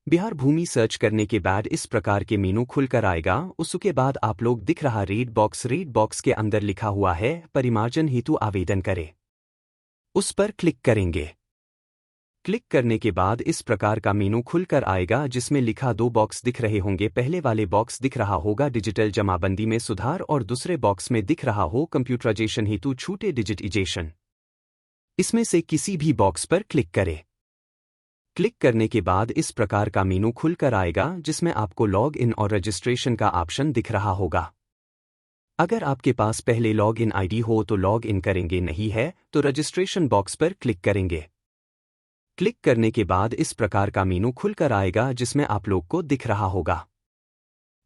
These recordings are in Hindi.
बिहार भूमि सर्च करने के बाद इस प्रकार के मेनू खुलकर आएगा। उसके बाद आप लोग दिख रहा रीड बॉक्स के अंदर लिखा हुआ है परिमार्जन हेतु आवेदन करें। उस पर क्लिक करेंगे। क्लिक करने के बाद इस प्रकार का मेनू खुलकर आएगा जिसमें लिखा दो बॉक्स दिख रहे होंगे। पहले वाले बॉक्स दिख रहा होगा डिजिटल जमाबंदी में सुधार और दूसरे बॉक्स में दिख रहा हो कंप्यूटराइजेशन हेतु छूटे डिजिटाइजेशन। इसमें से किसी भी बॉक्स पर क्लिक करें। क्लिक करने के बाद इस प्रकार का मेनू खुलकर आएगा जिसमें आपको लॉग इन और रजिस्ट्रेशन का ऑप्शन दिख रहा होगा। अगर आपके पास पहले लॉग इन आईडी हो तो लॉग इन करेंगे, नहीं है तो रजिस्ट्रेशन बॉक्स पर क्लिक करेंगे। क्लिक करने के बाद इस प्रकार का मेनू खुलकर आएगा जिसमें आप लोग को दिख रहा होगा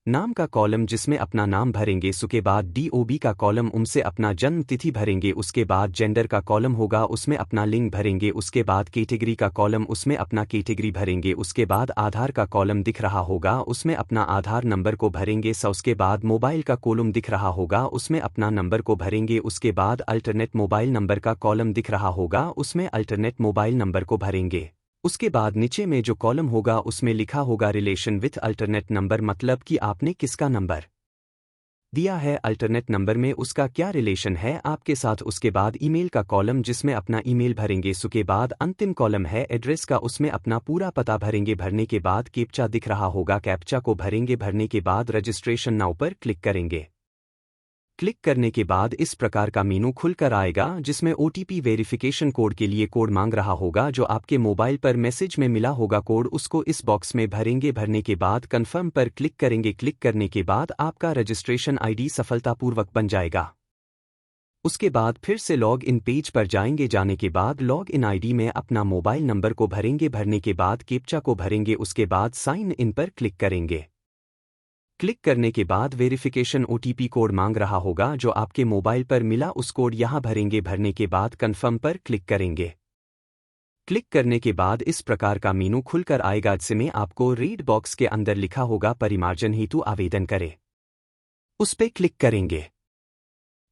नाम का कॉलम जिसमें अपना नाम भरेंगे। उसके बाद डीओबी का कॉलम उनसे अपना जन्म तिथि भरेंगे। उसके बाद जेंडर का कॉलम होगा उसमें अपना लिंग भरेंगे। उसके बाद कैटेगरी का कॉलम उसमें अपना कैटेगरी भरेंगे। उसके बाद आधार का कॉलम दिख रहा होगा उसमें अपना आधार नंबर को भरेंगे। उसके बाद मोबाइल का कॉलम दिख रहा होगा उसमें अपना नंबर को भरेंगे। उसके बाद अल्टरनेट मोबाइल नंबर का कॉलम दिख रहा होगा उसमें अल्टरनेट मोबाइल नंबर को भरेंगे। उसके बाद नीचे में जो कॉलम होगा उसमें लिखा होगा रिलेशन विथ अल्टरनेट नंबर, मतलब कि आपने किसका नंबर दिया है अल्टरनेट नंबर में उसका क्या रिलेशन है आपके साथ। उसके बाद ईमेल का कॉलम जिसमें अपना ईमेल भरेंगे। उसके बाद अंतिम कॉलम है एड्रेस का, उसमें अपना पूरा पता भरेंगे। भरने के बाद कैप्चा दिख रहा होगा, कैप्चा को भरेंगे। भरने के बाद रजिस्ट्रेशन नाउ पर क्लिक करेंगे। क्लिक करने के बाद इस प्रकार का मेनू खुलकर आएगा जिसमें ओटीपी वेरिफिकेशन कोड के लिए कोड मांग रहा होगा जो आपके मोबाइल पर मैसेज में मिला होगा कोड, उसको इस बॉक्स में भरेंगे। भरने के बाद कंफर्म पर क्लिक करेंगे। क्लिक करने के बाद आपका रजिस्ट्रेशन आईडी सफलतापूर्वक बन जाएगा। उसके बाद फिर से लॉग इन पेज पर जाएंगे। जाने के बाद लॉग इन आईडी में अपना मोबाइल नंबर को भरेंगे। भरने के बाद कैप्चा को भरेंगे। उसके बाद साइन इन पर क्लिक करेंगे। क्लिक करने के बाद वेरिफिकेशन ओटीपी कोड मांग रहा होगा जो आपके मोबाइल पर मिला, उस कोड यहां भरेंगे। भरने के बाद कंफर्म पर क्लिक करेंगे। क्लिक करने के बाद इस प्रकार का मेनू खुलकर आएगा जिसमें आपको रीड बॉक्स के अंदर लिखा होगा परिमार्जन हेतु आवेदन करें। उस पर क्लिक करेंगे।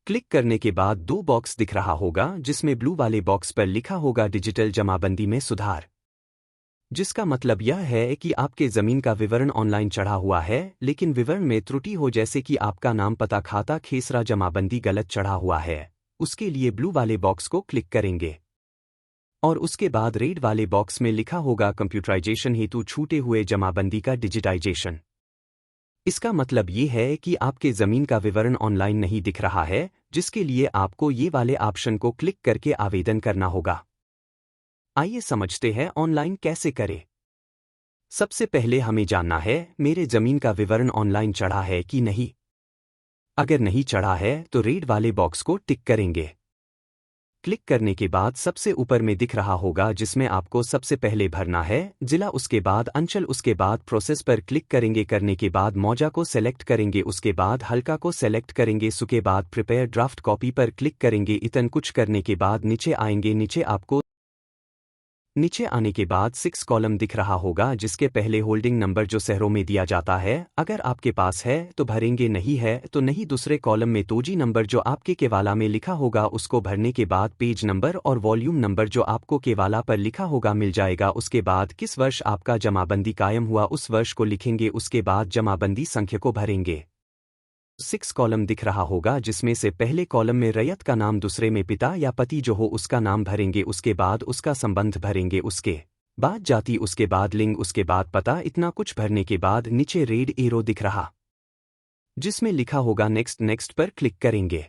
क्लिक करने के बाद दो बॉक्स दिख रहा होगा जिसमें ब्लू वाले बॉक्स पर लिखा होगा डिजिटल जमाबंदी में सुधार, जिसका मतलब यह है कि आपके ज़मीन का विवरण ऑनलाइन चढ़ा हुआ है लेकिन विवरण में त्रुटि हो, जैसे कि आपका नाम पता खाता खेसरा जमाबंदी गलत चढ़ा हुआ है। उसके लिए ब्लू वाले बॉक्स को क्लिक करेंगे और उसके बाद रेड वाले बॉक्स में लिखा होगा कंप्यूटराइजेशन हेतु छूटे हुए जमाबंदी का डिजिटाइजेशन। इसका मतलब ये है कि आपके ज़मीन का विवरण ऑनलाइन नहीं दिख रहा है, जिसके लिए आपको ये वाले ऑप्शन को क्लिक करके आवेदन करना होगा। आइए समझते हैं ऑनलाइन कैसे करें। सबसे पहले हमें जानना है मेरे जमीन का विवरण ऑनलाइन चढ़ा है कि नहीं। अगर नहीं चढ़ा है तो रेड वाले बॉक्स को टिक करेंगे। क्लिक करने के बाद सबसे ऊपर में दिख रहा होगा जिसमें आपको सबसे पहले भरना है जिला, उसके बाद अंचल, उसके बाद प्रोसेस पर क्लिक करेंगे। करने के बाद मौजा को सेलेक्ट करेंगे। उसके बाद हल्का को सेलेक्ट करेंगे। उसके बाद प्रिपेयर ड्राफ्ट कॉपी पर क्लिक करेंगे। इतन कुछ करने के बाद नीचे आएंगे। नीचे आने के बाद 6 कॉलम दिख रहा होगा जिसके पहले होल्डिंग नंबर जो शहरों में दिया जाता है अगर आपके पास है तो भरेंगे, नहीं है तो नहीं। दूसरे कॉलम में तोजी नंबर जो आपके केवाला में लिखा होगा उसको भरने के बाद पेज नंबर और वॉल्यूम नंबर जो आपको केवाला पर लिखा होगा मिल जाएगा। उसके बाद किस वर्ष आपका जमाबंदी कायम हुआ उस वर्ष को लिखेंगे। उसके बाद जमाबंदी संख्या को भरेंगे। 6 कॉलम दिख रहा होगा जिसमें से पहले कॉलम में रैयत का नाम, दूसरे में पिता या पति जो हो उसका नाम भरेंगे। उसके बाद उसका संबंध भरेंगे। उसके बाद जाति, उसके बाद लिंग, उसके बाद पता। इतना कुछ भरने के बाद नीचे रेड एरो दिख रहा जिसमें लिखा होगा नेक्स्ट। नेक्स्ट पर क्लिक करेंगे।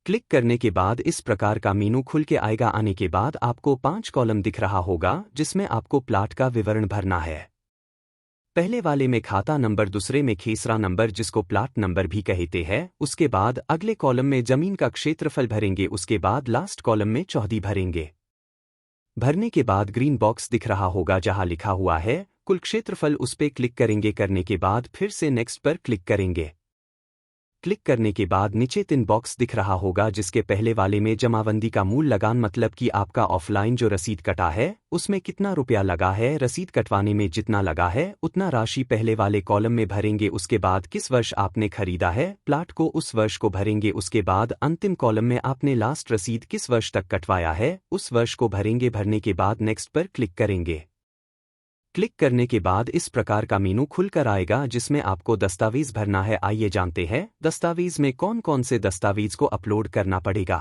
क्लिक करने के बाद इस प्रकार का मेनू खुल के आएगा। आने के बाद आपको 5 कॉलम दिख रहा होगा जिसमें आपको प्लाट का विवरण भरना है। पहले वाले में खाता नंबर, दूसरे में खेसरा नंबर जिसको प्लाट नंबर भी कहते हैं। उसके बाद अगले कॉलम में जमीन का क्षेत्रफल भरेंगे। उसके बाद लास्ट कॉलम में चौहदी भरेंगे। भरने के बाद ग्रीन बॉक्स दिख रहा होगा जहां लिखा हुआ है कुल क्षेत्रफल, उस पर क्लिक करेंगे। करने के बाद फिर से नेक्स्ट पर क्लिक करेंगे। क्लिक करने के बाद नीचे 3 बॉक्स दिख रहा होगा, जिसके पहले वाले में जमाबंदी का मूल लगान मतलब कि आपका ऑफलाइन जो रसीद कटा है उसमें कितना रुपया लगा है। रसीद कटवाने में जितना लगा है उतना राशि पहले वाले कॉलम में भरेंगे। उसके बाद किस वर्ष आपने खरीदा है प्लाट को उस वर्ष को भरेंगे। उसके बाद अंतिम कॉलम में आपने लास्ट रसीद किस वर्ष तक कटवाया है उस वर्ष को भरेंगे। भरने के बाद नेक्स्ट पर क्लिक करेंगे। क्लिक करने के बाद इस प्रकार का मेनू खुलकर आएगा जिसमें आपको दस्तावेज भरना है। आइए जानते हैं दस्तावेज में कौन कौन से दस्तावेज को अपलोड करना पड़ेगा।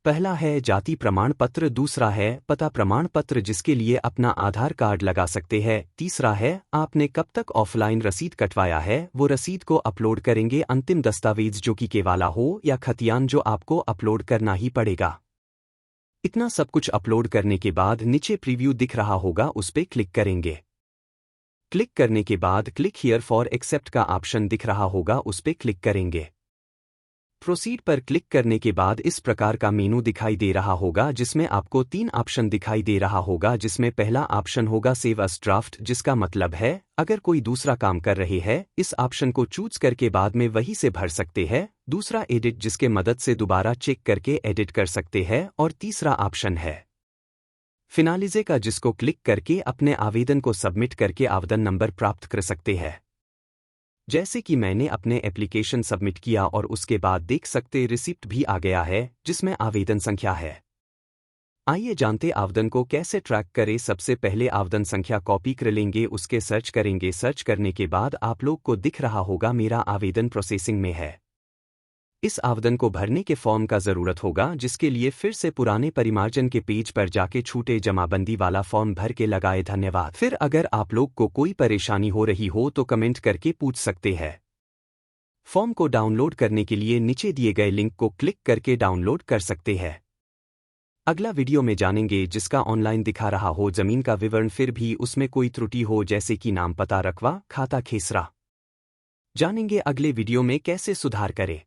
पहला है जाति प्रमाण पत्र, दूसरा है पता प्रमाण पत्र जिसके लिए अपना आधार कार्ड लगा सकते हैं, तीसरा है आपने कब तक ऑफलाइन रसीद कटवाया है वो रसीद को अपलोड करेंगे। अंतिम दस्तावेज जो कि केवाला हो या खतियान जो आपको अपलोड करना ही पड़ेगा। इतना सब कुछ अपलोड करने के बाद नीचे प्रीव्यू दिख रहा होगा, उस पे क्लिक करेंगे। क्लिक करने के बाद क्लिक हियर फॉर एक्सेप्ट का ऑप्शन दिख रहा होगा, उस पे क्लिक करेंगे। प्रोसीड पर क्लिक करने के बाद इस प्रकार का मेनू दिखाई दे रहा होगा जिसमें आपको 3 ऑप्शन दिखाई दे रहा होगा, जिसमें पहला ऑप्शन होगा सेव अस ड्राफ्ट, जिसका मतलब है अगर कोई दूसरा काम कर रहे हैं इस ऑप्शन को चूज करके बाद में वही से भर सकते हैं। दूसरा एडिट, जिसके मदद से दोबारा चेक करके एडिट कर सकते हैं। और तीसरा ऑप्शन है फिनालिजे का, जिसको क्लिक करके अपने आवेदन को सबमिट करके आवेदन नंबर प्राप्त कर सकते हैं। जैसे कि मैंने अपने एप्लीकेशन सबमिट किया और उसके बाद देख सकते रिसिप्ट भी आ गया है जिसमें आवेदन संख्या है। आइए जानते आवेदन को कैसे ट्रैक करें। सबसे पहले आवेदन संख्या कॉपी कर लेंगे, उसके सर्च करेंगे। सर्च करने के बाद आप लोग को दिख रहा होगा मेरा आवेदन प्रोसेसिंग में है। इस आवेदन को भरने के फॉर्म का जरूरत होगा, जिसके लिए फिर से पुराने परिमार्जन के पेज पर जाके छूटे जमाबंदी वाला फॉर्म भर के लगाए। धन्यवाद। फिर अगर आप लोग को कोई परेशानी हो रही हो तो कमेंट करके पूछ सकते हैं। फॉर्म को डाउनलोड करने के लिए नीचे दिए गए लिंक को क्लिक करके डाउनलोड कर सकते हैं। अगला वीडियो में जानेंगे जिसका ऑनलाइन दिखा रहा हो जमीन का विवरण, फिर भी उसमें कोई त्रुटि हो जैसे कि नाम, पता, रकबा, खाता, खेसरा। जानेंगे अगले वीडियो में कैसे सुधार करें।